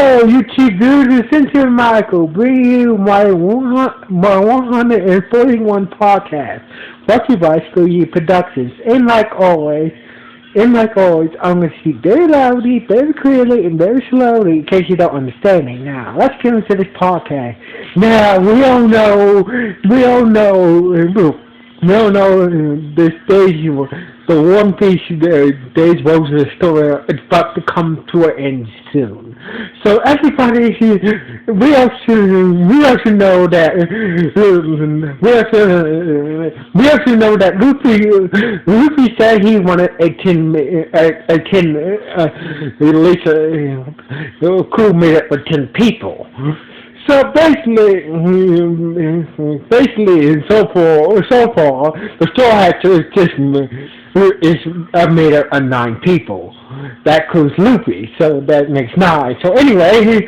Hello, YouTube viewers. This is Michael, bringing you my 141 podcast, brought to you by School Year Productions. And like always, I'm going to speak very loudly, very clearly, and very slowly in case you don't understand me. Now, let's get into this podcast. Now, we all know this stage, the One Piece Days Roses story is about to come to an end soon. So everybody, we also know that Luffy said he wanted a crew made up of 10 people. So basically, so far, the Straw Hat system is made up of 9 people. That includes Luffy, so that makes 9. So anyway,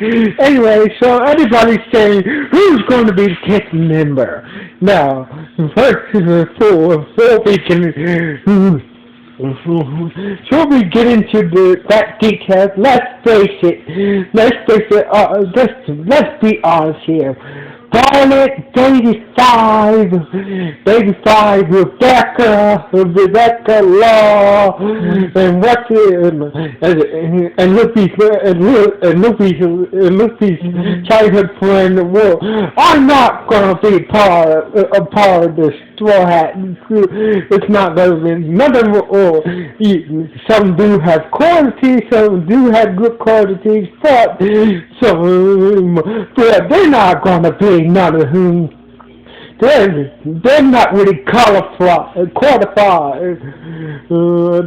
so everybody's saying who's going to be the 10th member. Now, first, before we get into that details, let's be honest here. Violet, Baby 5, Rebecca Law, and Luffy's childhood friend. Well, I'm not gonna be a part of the Straw Hat crew. It's not gonna be nothing. Some do have qualities, some do have good qualities, but they're not gonna be none of whom. They're not really qualified.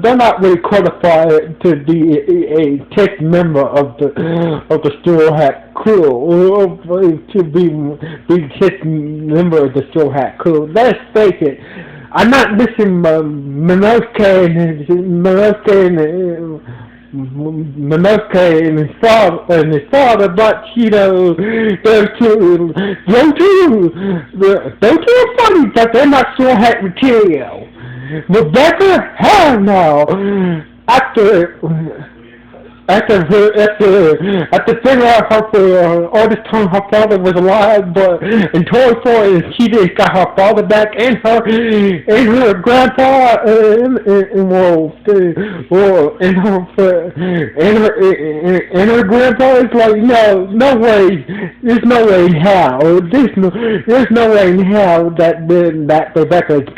They're not really qualified to be a 10th member of the Straw Hat crew. To be 10th member of the Straw Hat crew. Let's face it. I'm not missing Minosuke and his father, but they're too funny that they're not Straw Hat material. Rebecca, hell no. After figuring out all this time her father was alive, but in Toy Story she just got her father back and her grandpa and her grandpa is like, no way, there's no way in hell that Rebecca is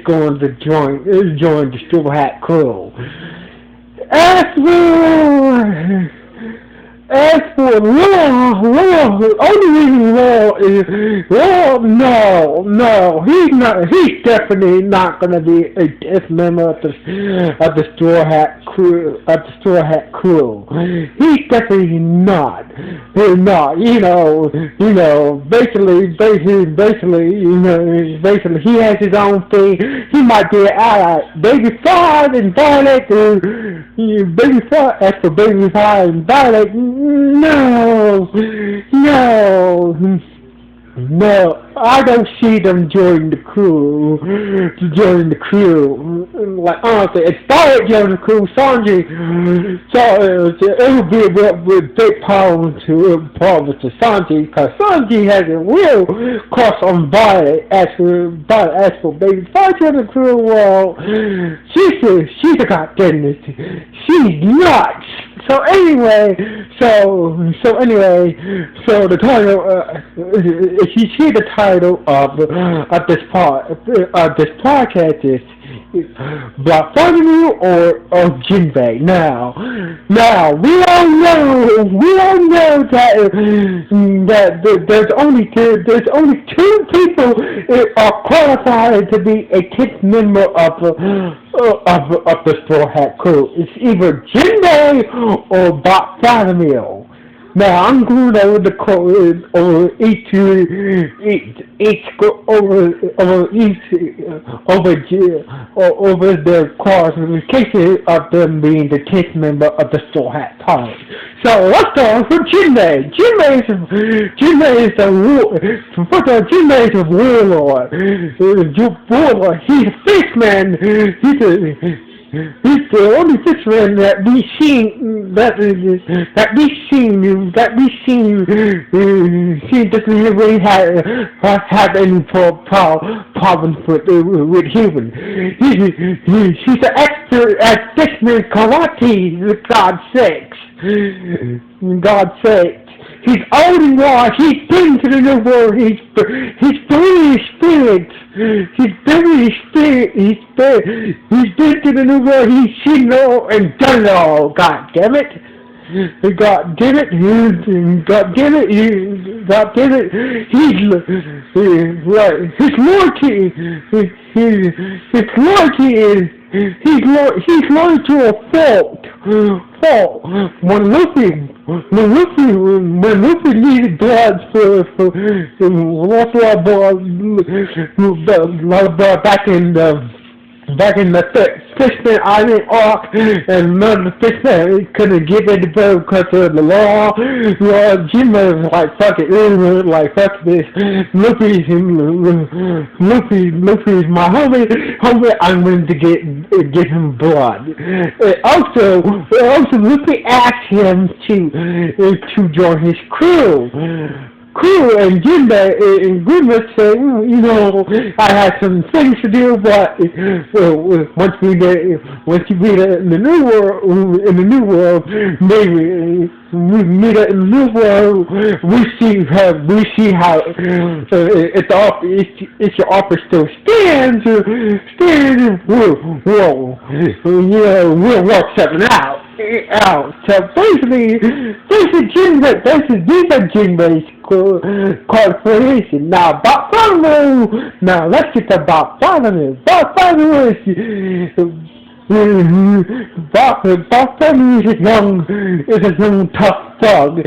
going to join the Straw Hat crew. As for only reason he's definitely not gonna be a 10th member of the Straw Hat crew. He's definitely not. He's not. Basically, he has his own thing. He might be an ally. Baby 5 and Violet. As for Baby 5 and Violet. No, I don't see them joining the crew. Like, honestly, if Violet joined the crew, Sanji, it would be a big problem to Sanji, because Sanji has a real crush on Violet. As for Baby 5 joining the crew, well, she's a goddamn, she's nuts. So the title, if you see the title of this podcast is Bartolomeo or Jinbei. Now we all know that there's only two people are qualified to be a 10th member of the Straw Hat crew. It's either Jinbei or Bartolomeo. Now I'm going over the code over the qualifications of them being the 10th member of the Straw Hat party. So let's start with Jinbei. Jinbei is a warlord. He's a fixed man. He's the only fisherman that we seen doesn't really have any problems with humans. She's an expert at fisherman karate. For God's sakes, God's sakes. He's old and wise. He's been to the new world. He's very experienced. He's very experienced. He's been to the new world. He's seen it all and done it all. God damn it. God damn it. God damn it. God damn it. His loyalty. His loyalty is. He's loyal to a fault. When Luffy needed blood for lost a lot of blood back in the Fishman Island arc, and none of the fishmen couldn't give any blood because of the law. Jinbei was like, fuck it, fuck this. Luffy's my homie, I'm going to give him blood. Also, Luffy asked him to join his crew, and Jinbei said, I had some things to do, but once you meet in the new world, maybe we meet in the new world. We see how if your offer still stands, we'll work something out. So basically, these are Jinbei's qualifications. Now, Bartolomeo. Let's get to Bartolomeo. Bartolomeo is a young tough thug.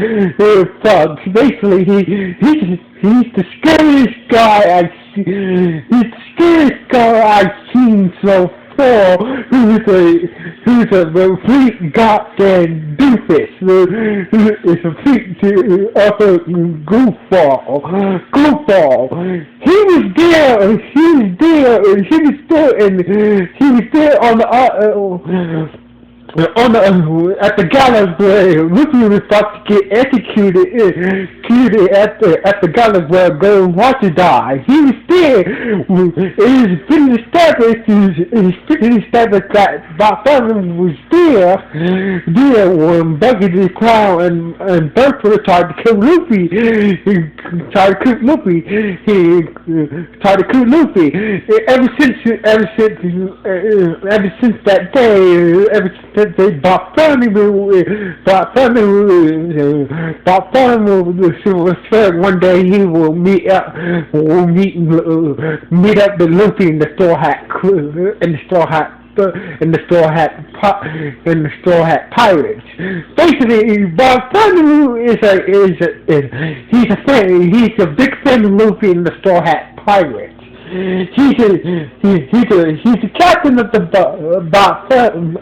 Basically, he's the scariest guy I've seen so far. Who's a complete goddamn doofus. It's a complete goofball. He was there on the at the gallows where Luffy was about to get executed at the gallows where Golden Watcher died. He was there. It was been established that Bartolomeo was there when Bucky the Clown and Bertha tried to kill Luffy. Ever since that day, Bartolomeo said one day he will meet up with Luffy in the Straw Hat Pirates. Basically, Bartolomeo he's a big fan of Luffy in the Straw Hat Pirates. He's the captain of the Bartolomeo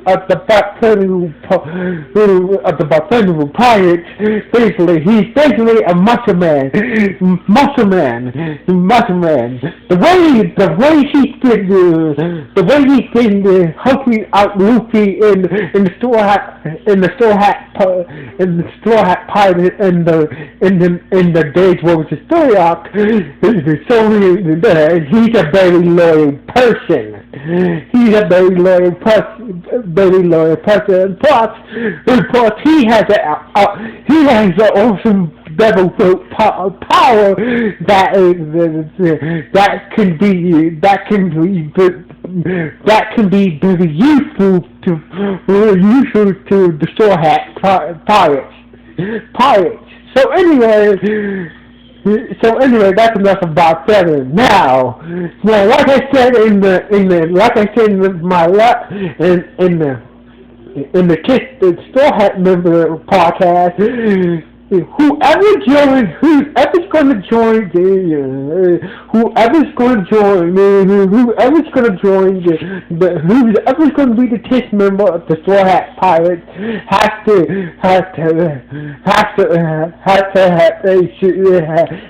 Pirates. He's basically a muscle man. The way he's been helping out Luffy in the Straw Hat Pirate in the days where it was a story arc. So he's a very loyal person. Plus, he has an awesome devil fruit power that can be very useful to the Straw Hat Pirates. So anyway, that's enough about Feather. Now, like I said in the Straw Hat member podcast, whoever's going to be the TIS member of the Straw Hat Pirates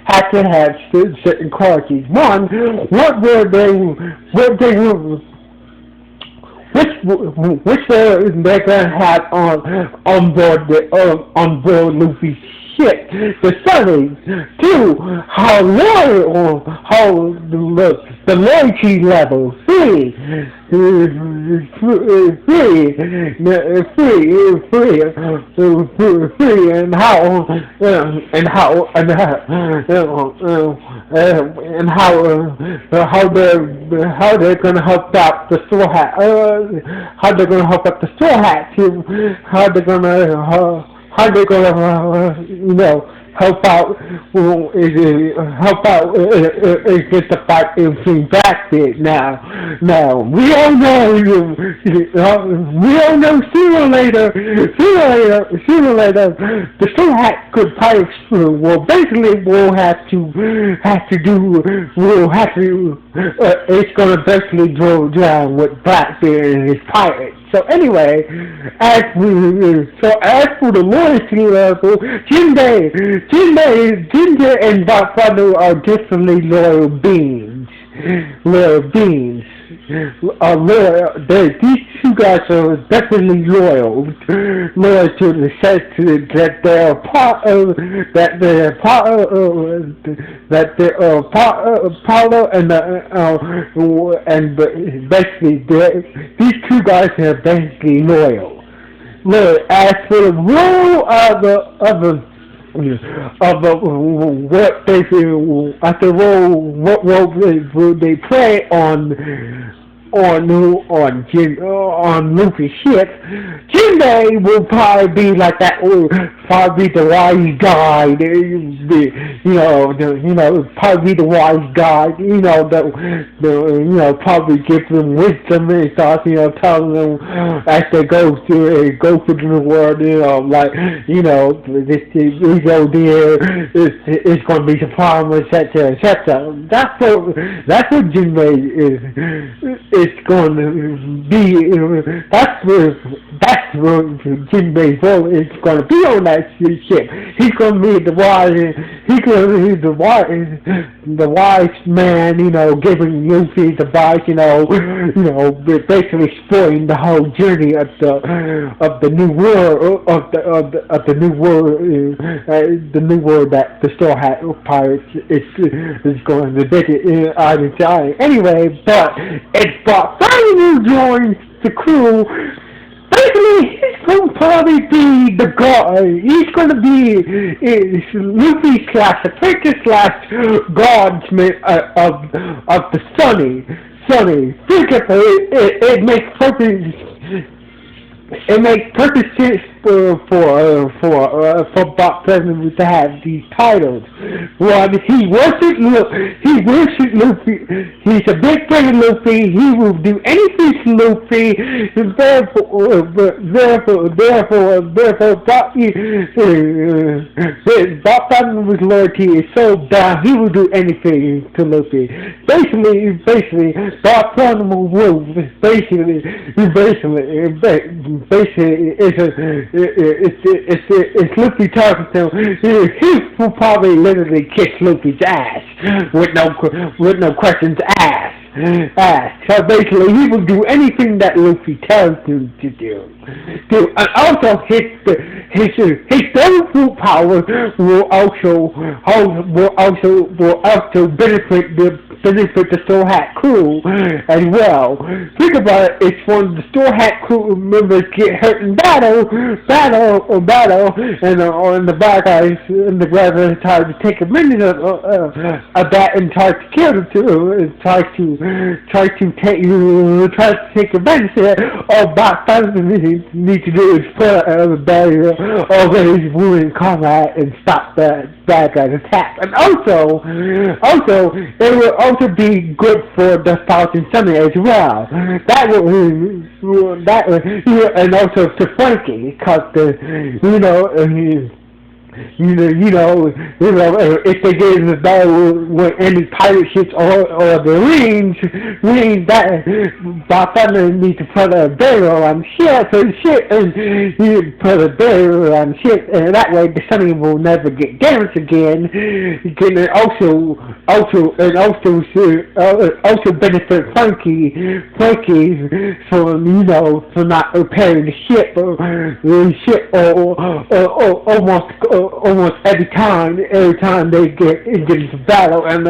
has to have certain qualities. One, what which they're gonna have on board Luffy's ship, the Sunny. Two, how loyal, how the loyalty level. Three, and how how they're gonna help out the Straw Hat, how they're gonna help out the Straw Hat to how they're gonna help out against the fight between Blackbeard. Now we all know sooner or later the Straw Hat could probably basically it's gonna basically go down with Blackbeard and his pirates. So anyway, as for the loyalty level, Jinbei and Bartolomeo are definitely loyal beings. These two guys are definitely loyal to the sense that they're part of Paulo and basically these two guys are basically loyal. As for the role what role they play on Luffy's ship, Jinbei will probably be like that, probably the wise guy, probably the wise guy, probably give them wisdom and stuff, telling them as they go through the world, this idea is going to be the problem, etc., etc. That's what Jinbei is going to be. That's where Jinbei's role is going to be on that ship. He's going to be the wise man, giving Luffy the advice, basically spoiling the whole journey of the new world the new world that the Straw Hat Pirates is going to visit on its own. Anyway, but it's Bartolomeo joins the crew. Basically, he's going to probably be the guy. He's going to be Luffy / apprentice / guardsman of the Sunny. Think of it. It makes perfect. It makes perfect sense for Bartolomeo to have these titles. One, he worships Luffy. He's a big fan of Luffy. He will do anything to Luffy. Bartolomeo's loyalty is so down. He will do anything to Luffy. Basically, Bartolomeo will basically it's Luffy talking to him. He will probably literally kick Luffy's ass with no questions asked. So basically, he will do anything that Luffy tells him to do. And also, his Devil power will also benefit the Straw Hat crew as well. Think about it. It's when the Straw Hat crew members get hurt in battle, and the bad guys try to take advantage of that and try to kill them too, try to take advantage of it. All Bartolomeo need to do is put a barrier over his wound in combat and stop the bad guy's attack. And also, it will also be good for the Falcon Sunny as well. And also to Frankie, because if they get in the battle with any pirate ships or the Marines, that Bartolomeo needs to put a barrel on ship, and you put a barrel on ship, and that way the Sunny will never get damaged again. You can also benefit Frankie from from not repairing the ship or almost every time they get into battle, and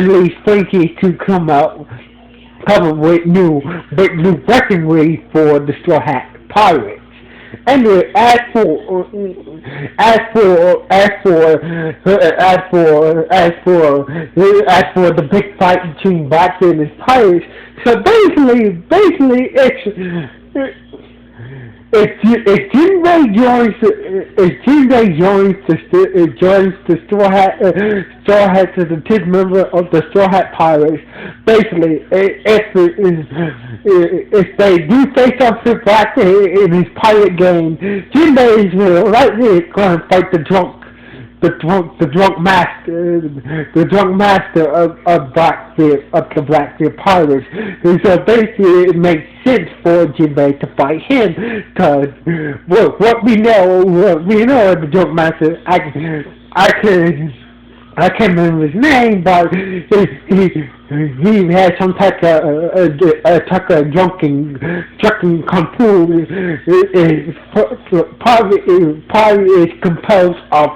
leads Frankie to come up with new weaponry for the Straw Hat Pirates. Anyway, as for the big fight between Blackbeard and his pirates, so basically if Jinbei joins the Straw Hats as a team member of the Straw Hat Pirates, basically if they do face off with Blackbeard in his pirate game, Jinbei is likely going to fight the drunk master of the Blackbeard Pirates. And so basically, it makes sense for Jinbei to fight him, because what we know of the drunk master, I can't remember his name, but he had some type of drunken kung fu. Probably is composed of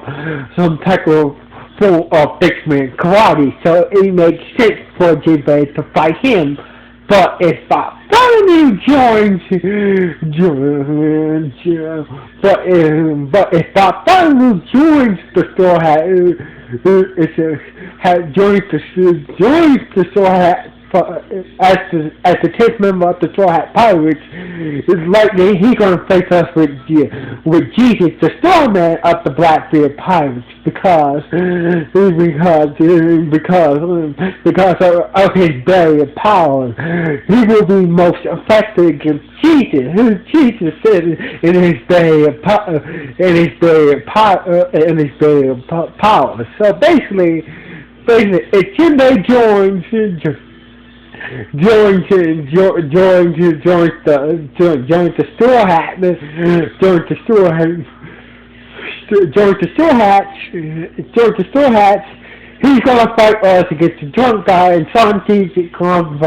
some type of full of fixment karate, so it makes sense for Jinbei to fight him. But if Bartolomeo joins the Straw Hat, joins the Straw Hat as the 10th member of the Straw Hat Pirates, it's likely he's gonna face us with Jesus, the Straw Man of the Blackbeard Pirates, because of his barrier power. He will be most effective against Jesus. Jesus said in his barrier power. So basically, if Jinbei joins the Straw Hat, he's gonna fight us against the drunk guy, and Santi gonna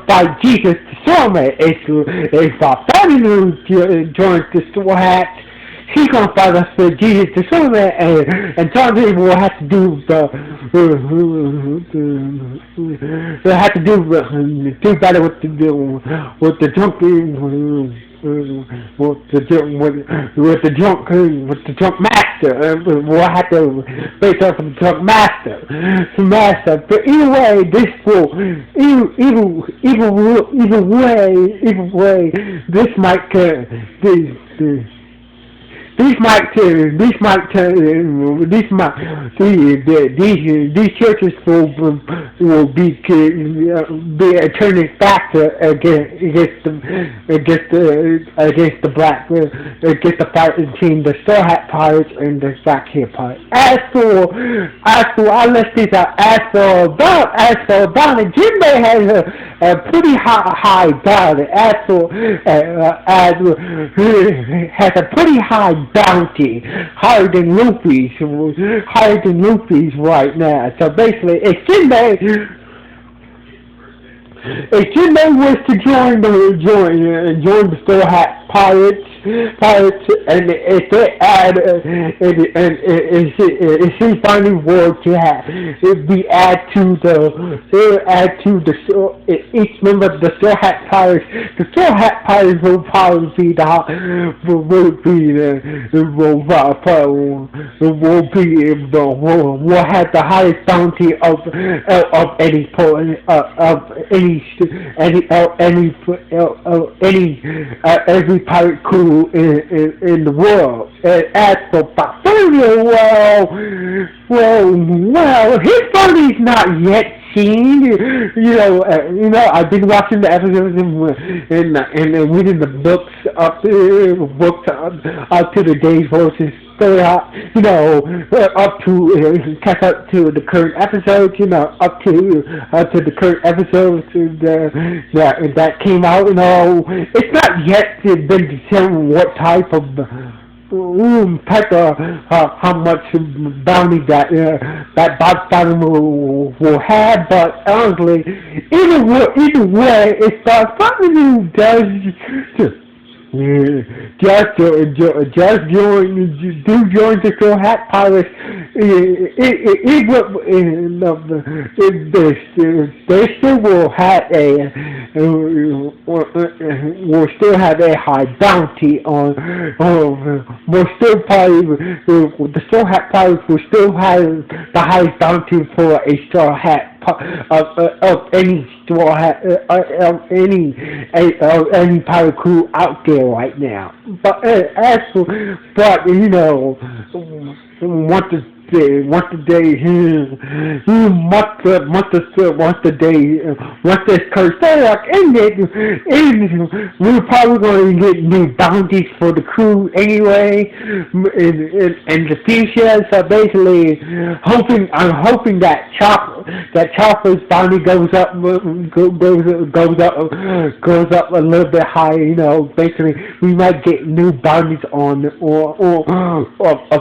fight Jesus the Straw Man. If Bartolomeo joins the Straw Hat, he's gonna fight us for Jesus the Straw Man, and Santi will have to do battle with the drunk master. We'll have to face off with the drunk master. But either way, this might these churches will be a turning factor against the fight between the Straw Hat Pirates and the Blackbeard Pirates. As for Bonnie, Jinbei has a pretty high bounty. Has a pretty high bounty, higher than Luffy's right now. So basically, if Jinbei was to join the Straw Hat Pirates, and if they add, if he finally were to have, it'd be each member of the Straw Hat Pirates. The Straw Hat Pirates will probably will have the highest bounty of every pirate crew in the world. And as for Bartolomeo, well, his bounty's not yet scene. I've been watching the episodes and reading the books up to the days versus stay up, up to catch up to the current episodes, up to the current episodes that came out. It's not yet been determined what type of how much bounty that Bartolomeo will have, but honestly, either way, it's Bartolomeo does. Just join the Straw Hat Pirates. They still will have a high bounty on. Will still probably the Straw Hat Pirates will still have the highest bounty for a Straw Hat of any straw hat any pirate crew out there right now. But once this curse ended, we're probably going to get new bounties for the crew anyway in the future. So basically, I'm hoping that Chopper's bounty goes up a little bit higher. Basically, we might get new bounties on of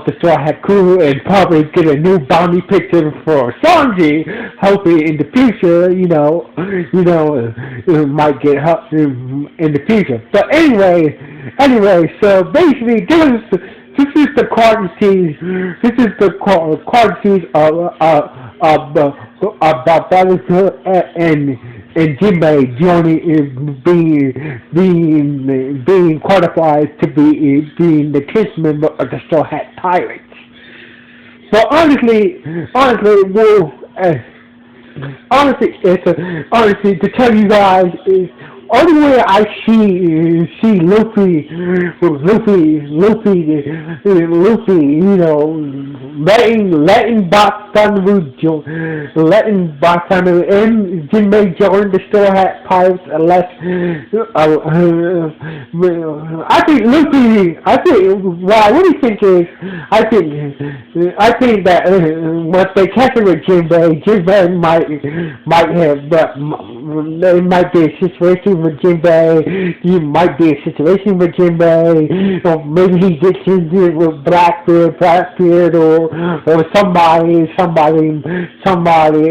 the Straw Hat crew, and probably get a new bounty picture for Sanji. Hopefully in the future, might get help in the future. But anyway, so basically this is the quantities. This is the quantities of Bartolomeo and Jinbei joining being qualified to be being the 10th member of the Straw Hat Pirates. But honestly, to tell you guys is only way I see Luffy, letting Bartolomeo and Jinbei join the Straw Hat Pirates, unless what do you think is, I think that once they catch him with Jinbei might have, but there might be a situation with Jinbei. He might be a situation with Jinbei, or maybe he gets into it with Blackbeard, or somebody,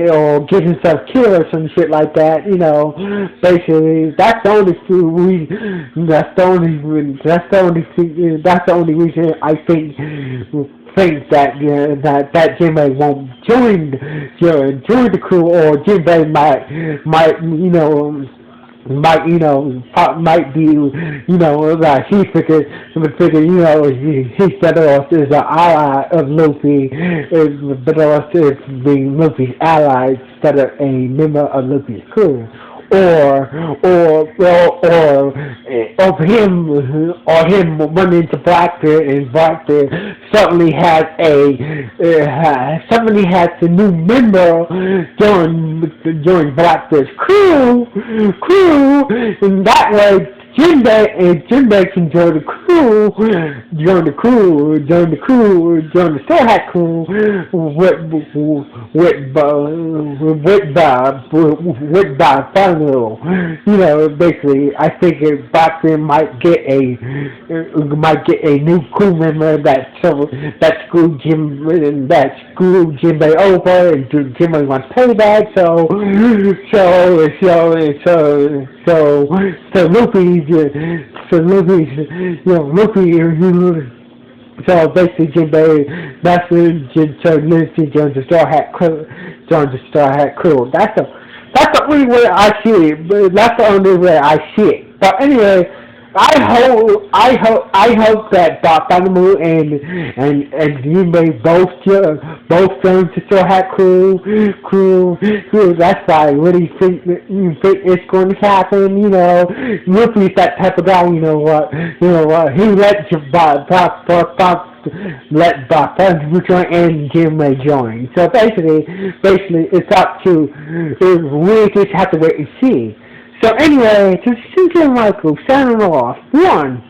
or get himself killed or some shit like that. Basically, that's the only reason I think that Jinbei won't join the crew, or Jinbei might be, that he figured, he's better off as an ally of Luffy, is better off as being Luffy's ally instead of a member of Luffy's crew. Or him running into Blackbeard, and Blackbeard suddenly has a new member join Blackbeard's crew, and that way Jinbei can join the Straw Hat crew with Bartolomeo. Basically, I think Blackbeard might get a new crew member that screwed Jinbei over, and Jinbei wants payback. So basically, Jinbei, that's Luffy joins the Straw Hat crew. That's the only way I see it. But that's the only way I see it. But anyway, I hope that Bartolomeo and Jinbei both join the Straw Hat crew. That's why I really think it's going to happen. Luffy's that type of guy. He lets let Bartolomeo join and Jinbei join. So basically, it's up to, we just have to wait and see. So anyway, this is Michael signing off. 1,